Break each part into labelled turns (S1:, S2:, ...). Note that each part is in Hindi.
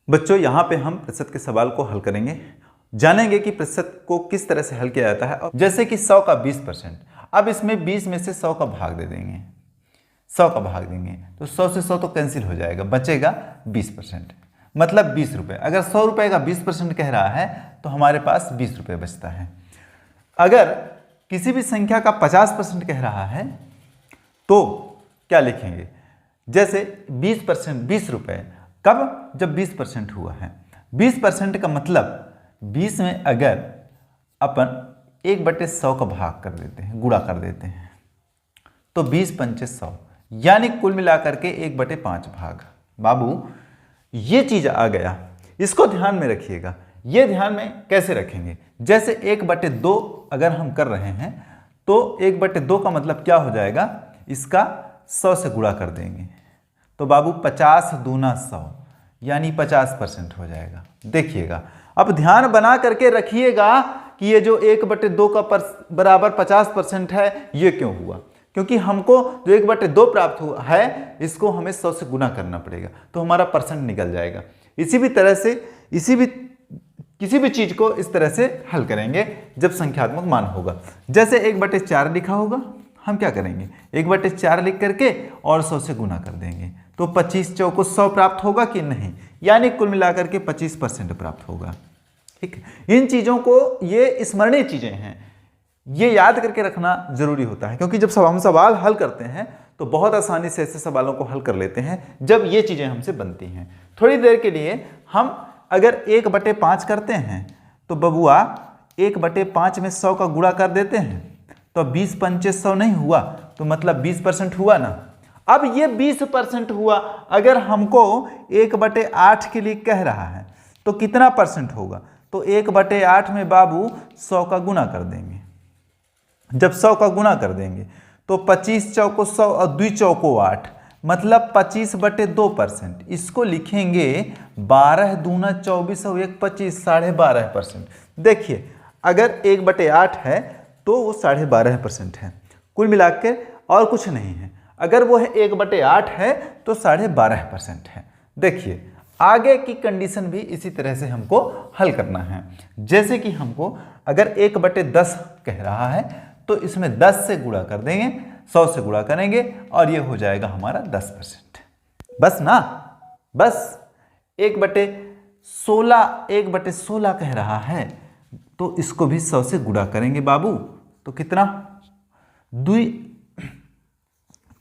S1: बच्चों यहाँ पे हम प्रतिशत के सवाल को हल करेंगे, जानेंगे कि प्रतिशत को किस तरह से हल किया जाता है। जैसे कि 100 का 20%, अब इसमें 20 में से 100 का भाग दे देंगे, 100 का भाग देंगे तो 100 से 100 तो कैंसिल हो जाएगा, बचेगा 20%, मतलब 20 रुपये। अगर 100 रुपये का 20% कह रहा है तो हमारे पास 20 रुपये बचता है। अगर किसी भी संख्या का 50% कह रहा है तो क्या लिखेंगे, जैसे 20%, 20 रुपये कब, जब 20% हुआ है। 20% का मतलब 20 में अगर अपन 1/100 का भाग कर देते हैं, गुणा कर देते हैं, तो 20 पंचे 100, यानी कुल मिलाकर के 1/5 भाग। बाबू ये चीज आ गया, इसको ध्यान में रखिएगा। ये ध्यान में कैसे रखेंगे, जैसे 1/2 अगर हम कर रहे हैं तो 1/2 का मतलब क्या हो जाएगा, इसका 100 से गुणा कर देंगे तो बाबू 50 दूना 100, यानी 50% हो जाएगा। देखिएगा, अब ध्यान बना करके रखिएगा कि ये जो 1/2 का बराबर 50% है, ये क्यों हुआ, क्योंकि हमको जो 1/2 प्राप्त हुआ है इसको हमें 100 से गुना करना पड़ेगा तो हमारा परसेंट निकल जाएगा। इसी भी तरह से किसी भी चीज को इस तरह से हल करेंगे जब संख्यात्मक मान होगा। जैसे 1/4 लिखा होगा, हम क्या करेंगे, 1/4 लिख करके और 100 से गुना कर देंगे तो 25 चौको 100 प्राप्त होगा कि नहीं, यानी कुल मिलाकर के 25% प्राप्त होगा। ठीक, इन चीजों को, ये स्मरणीय चीजें हैं, ये याद करके रखना जरूरी होता है, क्योंकि जब हम सवाल हल करते हैं तो बहुत आसानी से ऐसे सवालों को हल कर लेते हैं जब ये चीजें हमसे बनती हैं। थोड़ी देर के लिए हम अगर 1/5 करते हैं तो बबुआ 1/5 में 100 का गुणा कर देते हैं तो 20 पंचे 100 नहीं हुआ, तो मतलब 20% हुआ ना। अब ये 20% हुआ, अगर हमको 1/8 के लिए कह रहा है तो कितना परसेंट होगा, तो 1/8 में बाबू 100 का गुणा कर देंगे। जब 100 का गुणा कर देंगे तो 25 चौको 100 और 2 चौको 8, मतलब 25/2%। इसको लिखेंगे 12 दूना 24 और 1 25, 12.5%। देखिए, अगर 1/8 है तो वो 12.5% है, कुल मिलाकर और कुछ नहीं है। अगर वो है 1/8 है तो 12.5% है। देखिए, आगे की कंडीशन भी इसी तरह से हमको हल करना है। जैसे कि हमको अगर 1/10 कह रहा है तो इसमें 10 से गुणा कर देंगे, 100 से गुणा करेंगे और ये हो जाएगा हमारा 10%। बस ना, बस 1/16 कह रहा है तो इसको भी 100 से गुणा करेंगे बाबू, तो कितना, 2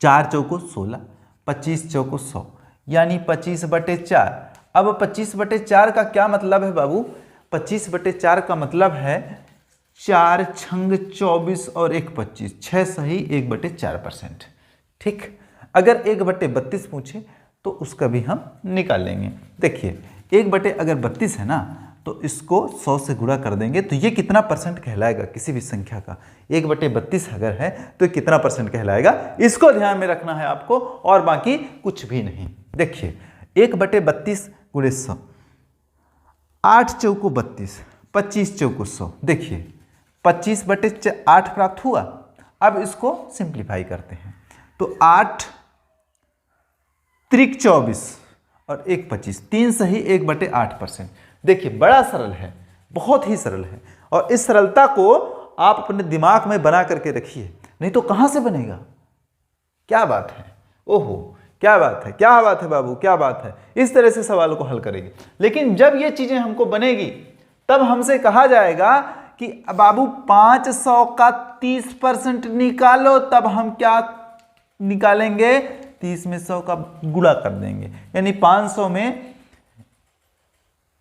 S1: 4 चौको 16, 25 चौको 100, यानी 25/4। अब 25/4 का क्या मतलब है बाबू, 25/4 का मतलब है 4 छंग 24 और 1 25, 6 सही 1/4%। ठीक, अगर 1/32 पूछे तो उसका भी हम निकाल लेंगे। देखिए, 1/32 है ना, तो इसको 100 से गुणा कर देंगे तो ये कितना परसेंट कहलाएगा किसी भी संख्या का, 1/32 अगर है तो कितना परसेंट कहलाएगा, इसको ध्यान में रखना है आपको, और बाकी कुछ भी नहीं। देखिए, 1/32 गुणे 100, 8 चौको 32, 25 चौको 100। देखिए, 25/8 प्राप्त हुआ। अब इसको सिंप्लीफाई करते हैं तो 8 त्रिक 24 और 1 25, 3 सही 1/8%। देखिए, बड़ा सरल है, बहुत ही सरल है, और इस सरलता को आप अपने दिमाग में बना करके रखिए, नहीं तो कहां से बनेगा। क्या बात है, ओहो क्या बात है, क्या बात है बाबू, क्या बात है। इस तरह से सवालों को हल करेंगे, लेकिन जब ये चीजें हमको बनेगी तब हमसे कहा जाएगा कि बाबू 500 का 30% निकालो, तब हम क्या निकालेंगे, 30 में 100 का गुणा कर देंगे, यानी 500 में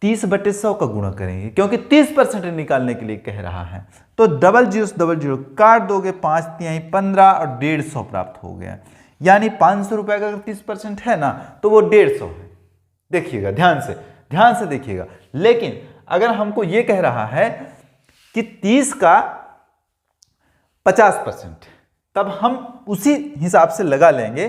S1: 30/100 का गुणा करेंगे, क्योंकि 30% निकालने के लिए कह रहा है। तो 00 काट दोगे, 5 तिहाई 15 और 150 प्राप्त हो गया, यानी 500 रुपए का अगर 30% है ना तो वो 150 है। देखिएगा, ध्यान से देखिएगा। लेकिन अगर हमको ये कह रहा है कि 30 का 50%, तब हम उसी हिसाब से लगा लेंगे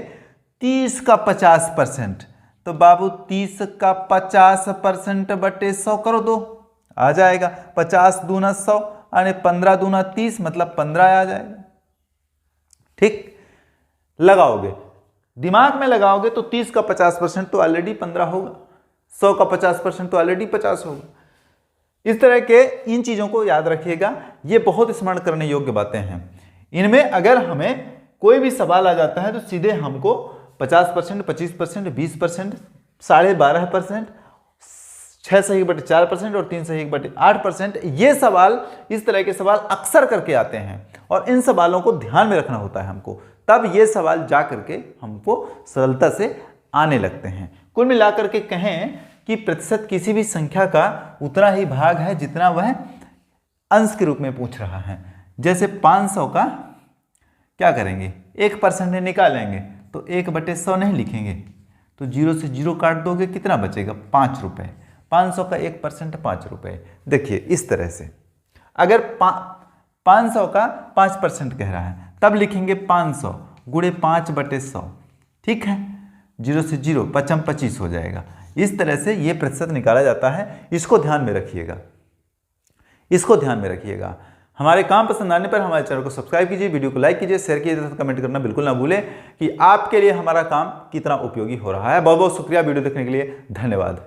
S1: 30 का 50%, तो बाबू 30 का 50% बटे 100 करो दो, आ जाएगा 50 दूना 100, यानी 15 दूना 30, मतलब 15 आ जाएगा। ठीक, लगाओगे, दिमाग में लगाओगे तो 30 का 50% तो ऑलरेडी 15 होगा, 100 का 50% तो ऑलरेडी 50 होगा। इस तरह के इन चीज़ों को याद रखिएगा, ये बहुत स्मरण करने योग्य बातें हैं। इनमें अगर हमें कोई भी सवाल आ जाता है तो सीधे हमको 50%, 25%, 20%, 12.5%, 6 सही बटे 4% और 3 सही बटे 8%, ये सवाल, इस तरह के सवाल अक्सर करके आते हैं और इन सवालों को ध्यान में रखना होता है हमको, तब ये सवाल जा करके हमको सरलता से आने लगते हैं। कुल मिलाकर के कहें कि प्रतिशत किसी भी संख्या का उतना ही भाग है जितना वह अंश के रूप में पूछ रहा है। जैसे 500 का क्या करेंगे, 1% निकालेंगे तो 1/100 नहीं लिखेंगे, तो 0 से 0 काट दोगे, कितना बचेगा, 5 रुपये। 500 का 1% 5 रुपये। देखिए इस तरह से अगर 500 का 5% कह रहा है तब लिखेंगे 500 गुणे 5/100, ठीक है, 0 से 0 पचम 25 हो जाएगा। इस तरह से ये प्रतिशत निकाला जाता है, इसको ध्यान में रखिएगा, इसको ध्यान में रखिएगा। हमारे काम पसंद आने पर हमारे चैनल को सब्सक्राइब कीजिए, वीडियो को लाइक कीजिए, शेयर कीजिए, कमेंट करना बिल्कुल ना भूलें कि आपके लिए हमारा काम कितना उपयोगी हो रहा है। बहुत बहुत शुक्रिया वीडियो देखने के लिए, धन्यवाद।